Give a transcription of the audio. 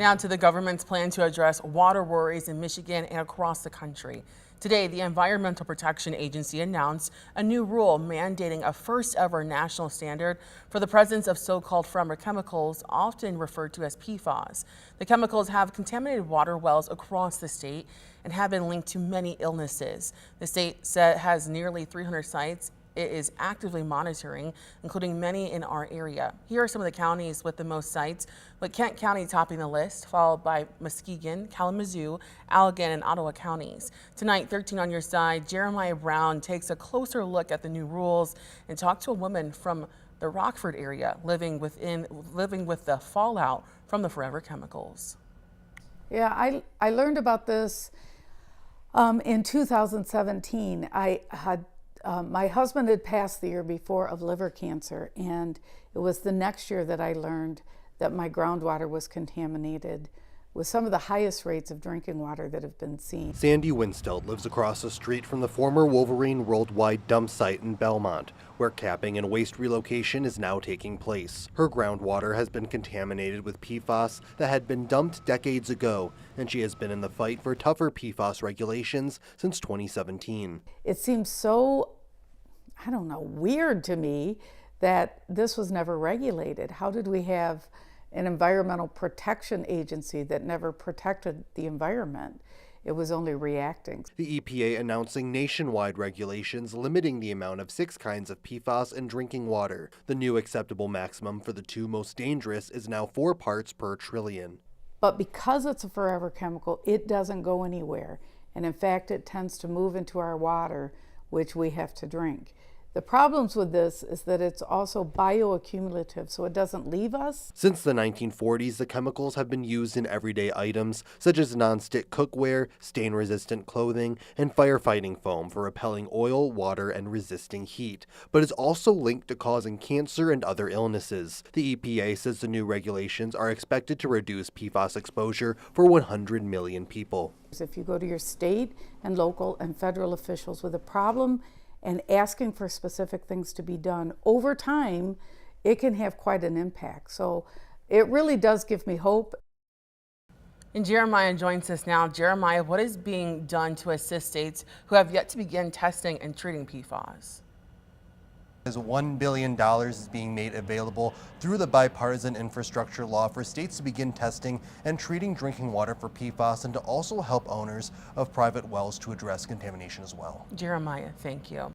Now to the government's plan to address water worries in Michigan and across the country. Today, the Environmental Protection Agency announced a new rule mandating a first ever national standard for the presence of so-called forever chemicals, often referred to as PFAS. The chemicals have contaminated water wells across the state and have been linked to many illnesses. The state has nearly 300 sites it is actively monitoring, including many in our area. Here are some of the counties with the most sites, with Kent County topping the list, followed by Muskegon, Kalamazoo, Allegan, and Ottawa counties. Tonight, 13 on your side, Jeremiah Brown takes a closer look at the new rules and talked to a woman from the Rockford area living with the fallout from the forever chemicals. Yeah, I learned about this in 2017. My husband had passed the year before of liver cancer, and it was the next year that I learned that my groundwater was contaminated with some of the highest rates of drinking water that have been seen. Sandy Wynn-Stelt lives across the street from the former Wolverine Worldwide dump site in Belmont, where capping and waste relocation is now taking place. Her groundwater has been contaminated with PFAS that had been dumped decades ago, and she has been in the fight for tougher PFAS regulations since 2017. It seems so, I don't know, weird to me that this was never regulated. How did we have an environmental protection agency that never protected the environment? It was only reacting. The EPA announcing nationwide regulations limiting the amount of 6 kinds of PFAS in drinking water. The new acceptable maximum for the 2 most dangerous is now 4 parts per trillion. But because it's a forever chemical, it doesn't go anywhere. And in fact, it tends to move into our water, which we have to drink. The problems with this is that it's also bioaccumulative, so it doesn't leave us. Since the 1940s, the chemicals have been used in everyday items such as nonstick cookware, stain-resistant clothing, and firefighting foam for repelling oil, water, and resisting heat, but is also linked to causing cancer and other illnesses. The EPA says the new regulations are expected to reduce PFAS exposure for 100 million people. If you go to your state and local and federal officials with a problem and asking for specific things to be done, over time, it can have quite an impact. So it really does give me hope. And Jeremiah joins us now. Jeremiah, what is being done to assist states who have yet to begin testing and treating PFAS? $1 billion is being made available through the bipartisan infrastructure law for states to begin testing and treating drinking water for PFAS, and to also help owners of private wells to address contamination as well. Jeremiah, thank you.